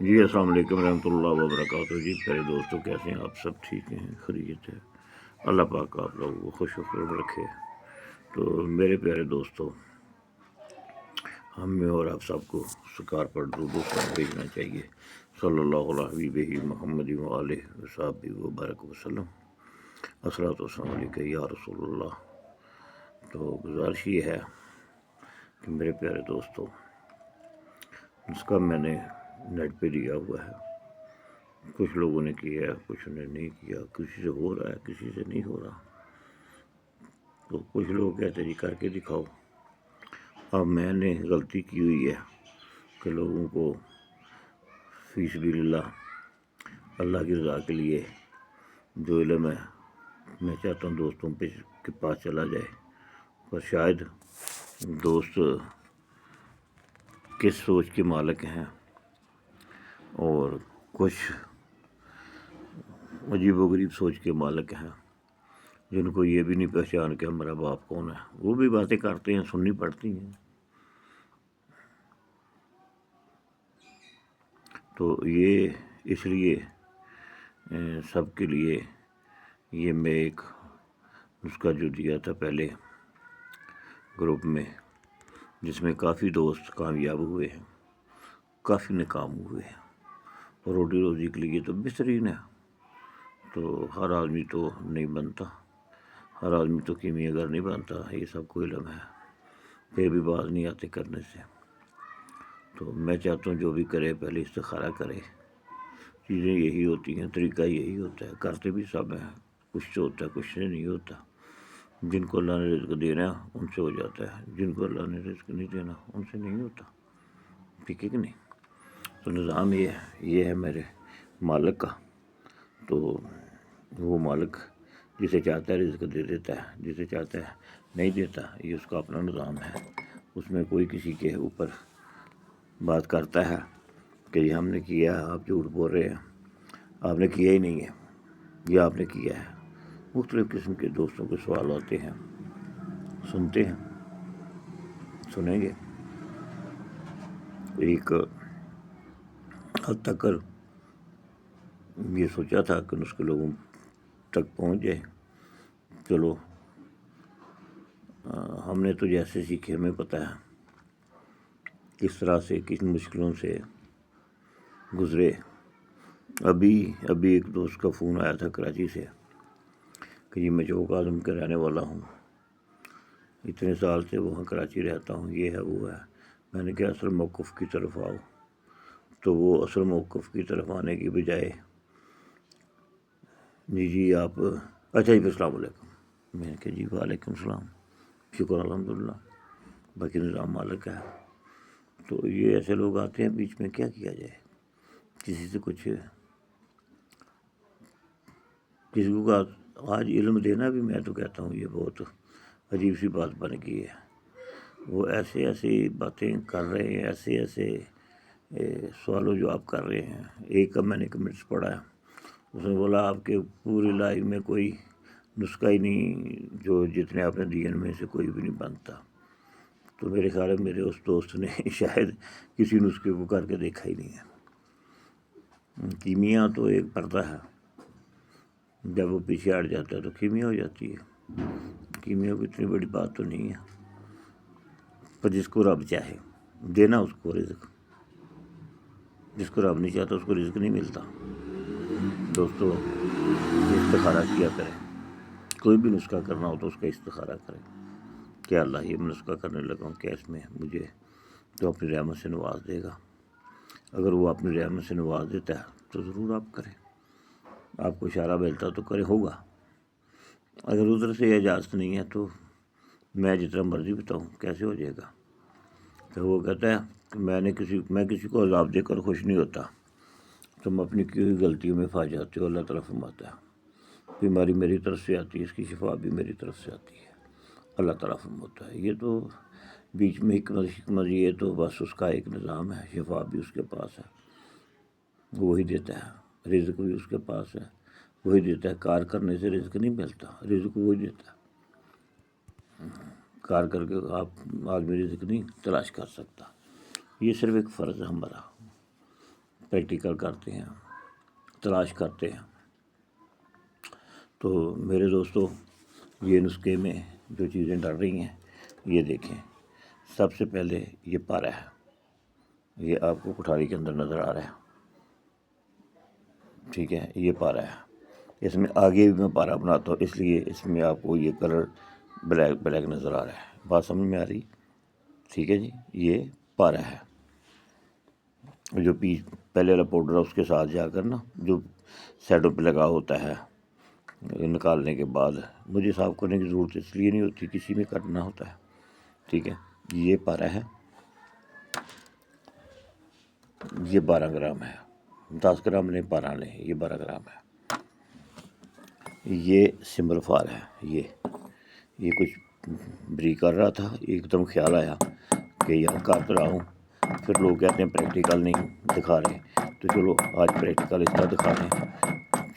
جی السلام علیکم ورحمۃ اللہ وبرکاتہ۔ جی پیارے دوستوں، کیسے ہیں آپ؟ سب ٹھیک ہیں، خیریت ہے؟ اللہ پاک آپ لوگوں کو خوش و خرم رکھے۔ تو میرے پیارے دوستوں، ہم میں اور آپ سب کو سکار پر درود و سلام بھیجنا چاہیے۔ صلی اللہ علیہ حبیبہ محمد وآلہ وصحبہ وبارک وسلم۔ الصلاۃ والسلام علیکہ یا رسول اللہ۔ تو گزارش یہ ہے کہ میرے پیارے دوستوں، اس کا میں نے نیٹ پہ دیا ہوا ہے، کچھ لوگوں نے کیا ہے، کچھ نے نہیں کیا، کسی سے ہو رہا ہے، کسی سے نہیں ہو رہا۔ تو کچھ لوگ کہتے ہیں جی کر کے دکھاؤ۔ اب میں نے غلطی کی ہوئی ہے کہ لوگوں کو فی سبیل اللہ کی رضا کے لیے جو علم ہے میں چاہتا ہوں دوستوں کے پاس چلا جائے، پر شاید دوست کس سوچ کے مالک ہیں، اور کچھ عجیب و غریب سوچ کے مالک ہیں جن کو یہ بھی نہیں پہچان کہ ہمارا باپ کون ہے۔ وہ بھی باتیں کرتے ہیں، سننی پڑتی ہیں۔ تو یہ اس لیے سب کے لیے یہ میں ایک نسخہ جو دیا تھا پہلے گروپ میں، جس میں کافی دوست کامیاب ہوئے ہیں، کافی ناکام ہوئے ہیں، اور روٹی روزی کے لیے تو بہترین ہے۔ تو ہر آدمی تو نہیں بنتا، ہر آدمی تو کیمیا گر نہیں بنتا، یہ سب کو علم ہے، پھر بھی باز نہیں آتے کرنے سے۔ تو میں چاہتا ہوں جو بھی کرے پہلے استخارہ کرے۔ چیزیں یہی ہوتی ہیں، طریقہ یہی ہوتا ہے، کرتے بھی سب ہیں، کچھ سے ہوتا ہے، کچھ سے نہیں ہوتا۔ جن کو اللہ نے رزق دینا ان سے ہو جاتا ہے، جن کو اللہ نے رزق نہیں دینا ان سے نہیں ہوتا۔ ٹھیک ہے کہ نہیں؟ تو نظام یہ ہے میرے مالک کا۔ تو وہ مالک جسے چاہتا ہے رزق دے دیتا ہے، جسے چاہتا ہے نہیں دیتا، یہ اس کا اپنا نظام ہے۔ اس میں کوئی کسی کے اوپر بات کرتا ہے کہ یہ ہم نے کیا ہے، آپ جھوٹ بول رہے ہیں، آپ نے کیا ہی نہیں ہے، یہ آپ نے کیا ہے۔ مختلف قسم کے دوستوں کے سوال آتے ہیں، سنتے ہیں، سنیں گے۔ ایک حد تک یہ سوچا تھا کہ اس کے لوگوں تک پہنچ جائے۔ چلو ہم نے تو جیسے سیکھے، ہمیں پتہ ہے کس طرح سے کس مشکلوں سے گزرے۔ ابھی ایک دوست کا فون آیا تھا کراچی سے کہ جی میں چوک اعظم کا رہنے والا ہوں، اتنے سال سے وہاں کراچی رہتا ہوں، یہ ہے وہ ہے۔ میں نے کہا اصل موقف کی طرف آؤ۔ تو وہ اصل موقف کی طرف آنے کی بجائے جی آپ اچھا جی السلام علیکم۔ میں نے کہا جی وعلیکم السلام، شکر الحمدللہ، باقی نظام مالک ہے۔ تو یہ ایسے لوگ آتے ہیں بیچ میں، کیا کیا جائے؟ کسی سے کچھ، کسی کو آج علم دینا بھی میں تو کہتا ہوں یہ بہت عجیب سی بات بن گئی ہے۔ وہ ایسی باتیں کر رہے ہیں، ایسے سوال و جواب کر رہے ہیں۔ ایک کا میں نے کمنٹس پڑھا ہے، اس نے بولا آپ کے پوری لائف میں کوئی نسخہ ہی نہیں، جو جتنے آپ نے دیے ان میں سے کوئی بھی نہیں بنتا۔ تو میرے خیال ہے میرے اس دوست نے شاید کسی نسخے کو کر کے دیکھا ہی نہیں ہے۔ کیمیا تو ایک پردہ ہے، جب وہ پیچھے ہٹ جاتا ہے تو کیمیا ہو جاتی ہے۔ کیمیا کو اتنی بڑی بات تو نہیں ہے، پر جس کو رب چاہے دینا اس کو رزق، جس کو رب نہیں چاہتا اس کو رزق نہیں ملتا۔ دوستو استخارہ کیا کریں، کوئی بھی نسخہ کرنا ہو تو اس کا استخارہ کریں، کیا اللہ یہ نسخہ کرنے لگا ہوں، کیا اس میں مجھے تو اپنی رحمت سے نواز دے گا؟ اگر وہ اپنی رحمت سے نواز دیتا ہے تو ضرور آپ کریں، آپ کو اشارہ ملتا تو کرے، ہوگا۔ اگر ادھر سے اجازت نہیں ہے تو میں جتنا مرضی بتاؤں کیسے ہو جائے گا؟ تو وہ کہتا ہے کہ میں کسی کو عذاب دے کر خوش نہیں ہوتا، تم اپنی کی ہوئی غلطیوں میں پھنس جاتے ہو۔ اللہ تعالیٰ فرماتا ہے بیماری میری طرف سے آتی ہے، اس کی شفا بھی میری طرف سے آتی ہے۔ اللہ تعالیٰ فرماتا ہے، یہ تو بیچ میں حکمت یہ تو بس اس کا ایک نظام ہے، شفا بھی اس کے پاس ہے، وہی دیتا ہے، رزق بھی اس کے پاس ہے، وہی دیتا ہے۔ کار کرنے سے رزق نہیں ملتا، رزق وہی دیتا ہے۔ کار کر کے آدمی رزق نہیں تلاش کر سکتا، یہ صرف ایک فرض ہے ہمارا۔ پریکٹیکل کرتے ہیں، تلاش کرتے ہیں۔ تو میرے دوستو، یہ نسخے میں جو چیزیں ڈل رہی ہیں یہ دیکھیں۔ سب سے پہلے یہ پارا ہے، یہ آپ کو کٹھاری کے اندر نظر آ رہا ہے، ٹھیک ہے، یہ پارا ہے۔ اس میں آگے بھی میں پارا بناتا ہوں، اس لیے اس میں آپ کو یہ کلر بلیک نظر آ رہا ہے۔ بات سمجھ میں آ رہی؟ ٹھیک ہے جی، یہ پارا ہے۔ جو پہلے والا پاؤڈر ہے اس کے ساتھ جا کر نا جو سائڈوں پہ لگا ہوتا ہے، نکالنے کے بعد مجھے صاف کرنے کی ضرورت اس لیے نہیں ہوتی، کسی میں کٹنا ہوتا ہے، ٹھیک ہے۔ یہ پارا ہے، یہ 12 گرام ہے، 10 گرام لیں 12 لیں، یہ 12 گرام ہے۔ یہ سمبل فار ہے، یہ کچھ بریک کر رہا تھا، ایک دم خیال آیا کہ یار کر رہا ہوں، پھر لوگ کہتے ہیں پریکٹیکل نہیں دکھا رہے، تو چلو آج پریکٹیکل اس طرح دکھا دیں،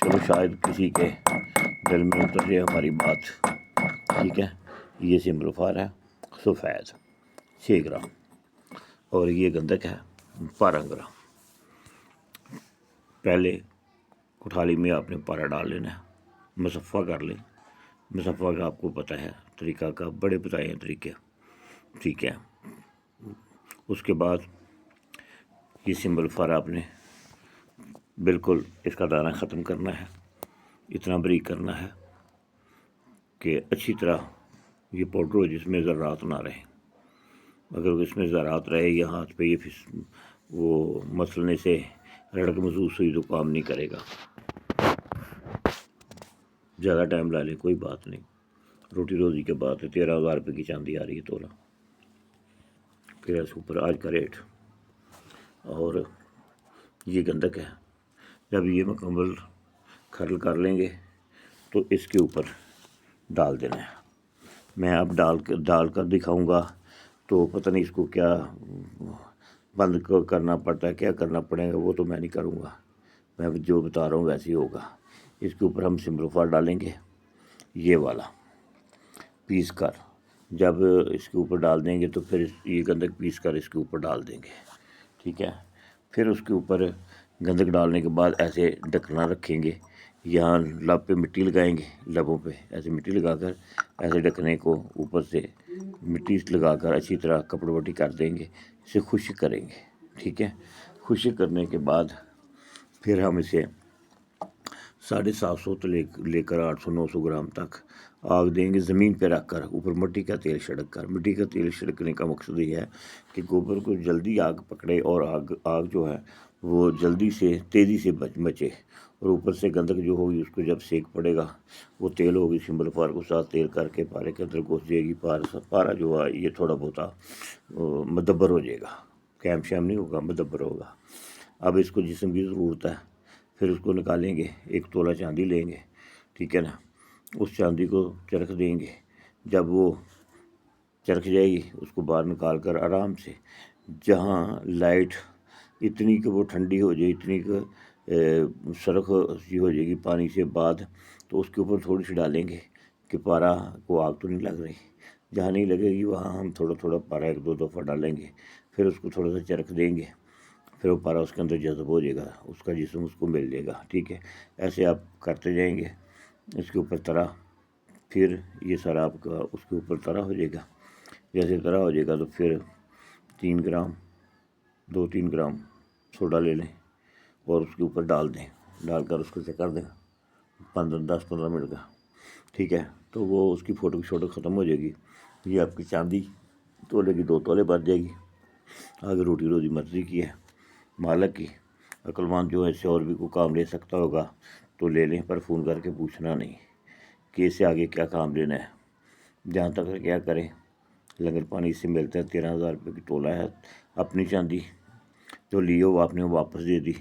چلو شاید کسی کے دل میں اتر جائے ہماری بات، ٹھیک ہے۔ یہ سمبل فار ہے، سفید 6 گرام، اور یہ گندک ہے 12 گرام۔ پہلے کٹھالی میں آپ نے پارا ڈال لینا ہے، مصفہ کر لیں، مصفہ کا آپ کو پتہ ہے طریقہ کا، بڑے بتائے ہیں طریقے، ٹھیک ہے۔ اس کے بعد یہ سمبل فار آپ نے بالکل اس کا دانہ ختم کرنا ہے، اتنا بریک کرنا ہے کہ اچھی طرح یہ پاؤڈر ہو جس میں ذرات نہ رہیں۔ اگر اس میں ذرات رہے یا ہاتھ پہ یہ وہ مسلنے سے رڑک محسوس ہوئی تو کام نہیں کرے گا۔ زیادہ ٹائم لا لے کوئی بات نہیں، روٹی روزی کے بات ہے، 13,000 روپے کی چاندی آ رہی ہے تولہ، پھر اس اوپر آج کا ریٹ۔ اور یہ گندک ہے، جب یہ مکمل کھرل کر لیں گے تو اس کے اوپر ڈال دینا ہے۔ میں اب ڈال کر دکھاؤں گا تو پتہ نہیں اس کو کیا بند کرنا پڑتا ہے، کیا کرنا پڑے گا، وہ تو میں نہیں کروں گا، میں جو بتا رہا ہوں ویسے ہی ہوگا۔ اس کے اوپر ہم سمبل فار ڈالیں گے، یہ والا پیس کر، جب اس کے اوپر ڈال دیں گے تو پھر یہ گندک پیس کر اس کے اوپر ڈال دیں گے، ٹھیک ہے۔ پھر اس کے اوپر گندک ڈالنے کے بعد ایسے ڈھکنا رکھیں گے، یہاں لب پہ مٹی لگائیں گے، لبوں پہ ایسے مٹی لگا کر ایسے ڈھکنے کو اوپر سے مٹی لگا کر اچھی طرح کپڑے وٹی کر دیں گے، اسے خشک کریں گے، ٹھیک ہے۔ خشک کرنے کے بعد پھر ہم اسے 750 سے لے کر 800-900 گرام تک آگ دیں گے، زمین پہ رکھ کر، اوپر مٹی کا تیل چھڑک کر۔ مٹی کا تیل چھڑکنے کا مقصد یہ ہے کہ گوبر کو جلدی آگ پکڑے اور آگ جو ہے وہ جلدی سے تیزی سے مچے، اور اوپر سے گندک جو ہوگی اس کو جب سیک پڑے گا، وہ تیل ہوگی سمبل فار کو ساتھ تیل کر کے پارے کے اندر گھس جائے گی، پارا جو ہے یہ تھوڑا بہت مدبر ہو جائے گا، کیم شیم نہیں ہوگا، مدبر ہوگا۔ اب اس کو جسم کی ضرورت ہے، پھر اس کو نکالیں گے، 1 تولہ چاندی لیں گے، ٹھیک ہے نا، اس چاندی کو چرخ دیں گے، جب وہ چرخ جائے گی اس کو باہر نکال کر آرام سے، جہاں لائٹ اتنی کہ وہ ٹھنڈی ہو جائے، اتنی کہ سرخ سی ہو جائے گی پانی سے بعد، تو اس کے اوپر تھوڑی سی ڈالیں گے کہ پارا کو آگ تو نہیں لگ رہی، جہاں نہیں لگے گی وہاں ہم تھوڑا تھوڑا پارا 1-2 دفعہ ڈالیں گے، پھر اس کو تھوڑا سا چرخ دیں گے، پھر وہ پارا اس کے اندر جذب ہو جائے گا، اس کا جسم اس کو مل جائے گا، ٹھیک ہے۔ ایسے آپ کرتے جائیں گے، اس کے اوپر طرح، پھر یہ سارا آپ کا اس کے اوپر طرح ہو جائے گا، جیسے طرح ہو جائے گا تو پھر 2-3 گرام سوڈا لے لیں اور اس کے اوپر ڈال دیں، ڈال کر اس کو چکر دیں 10-15 منٹ کا، ٹھیک ہے۔ تو وہ اس کی فوٹو ختم ہو جائے گی، یہ آپ کی چاندی تولے کی 2 تولے بن جائے گی۔ آگے روٹی روزی مرضی کی ہے مالک کی، عقل مند جو ہے اس سے اور بھی کوئی کام لے سکتا ہوگا تو لے لیں، پر فون کر کے پوچھنا نہیں کہ اس سے آگے کیا کام لینا ہے، جہاں تک کیا کریں، لنگر پانی اس سے ملتا ہے، 13,000 روپے کی تولہ ہے، اپنی چاندی جو لی ہو آپ نے واپس دے دی،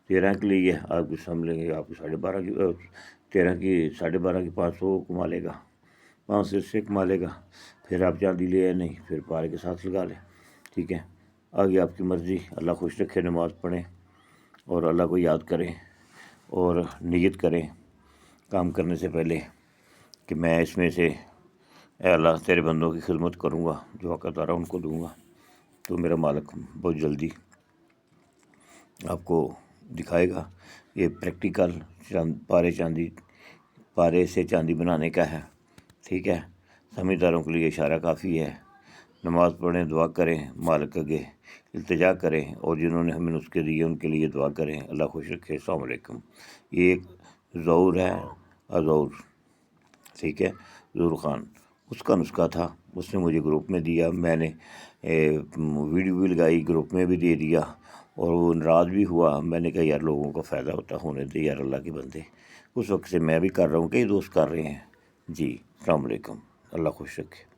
13 کی لی ہے، آپ کو سم لیں گے، آپ کو 12.5 کی 13 کی 12.5 کی 500 کما لے گا، 500 سے کما لے گا، پھر آپ چاندی لے نہیں، پھر پارے کے ساتھ لگا لیں، ٹھیک ہے۔ آگے آپ کی مرضی، اللہ خوش رکھے، نماز پڑھیں اور اللہ کو یاد کریں اور نیت کریں کام کرنے سے پہلے کہ میں اس میں سے اے اللہ تیرے بندوں کی خدمت کروں گا، جو حق ادارہ ان کو دوں گا، تو میرا مالک بہت جلدی آپ کو دکھائے گا۔ یہ پریکٹیکل پارے سے چاندی بنانے کا ہے، ٹھیک ہے۔ سمجھداروں کے لیے اشارہ کافی ہے۔ نماز پڑھیں، دعا کریں، مالک آگے التجا کریں، اور جنہوں نے ہمیں نسخے دیے ان کے لیے دعا کریں۔ اللہ خوش رکھے۔ السلام علیکم۔ یہ ایک ظہور ہے، ظہور، ٹھیک ہے، ظہور خان، اس کا نسخہ تھا، اس نے مجھے گروپ میں دیا، میں نے ویڈیو بھی لگائی، گروپ میں بھی دے دیا، اور وہ ناراض بھی ہوا۔ میں نے کہا یار لوگوں کو فائدہ ہونے دے یار، اللہ کے بندے۔ اس وقت سے میں بھی کر رہا ہوں، کئی دوست کر رہے ہیں۔ جی السلام علیکم، اللہ خوش رکھے۔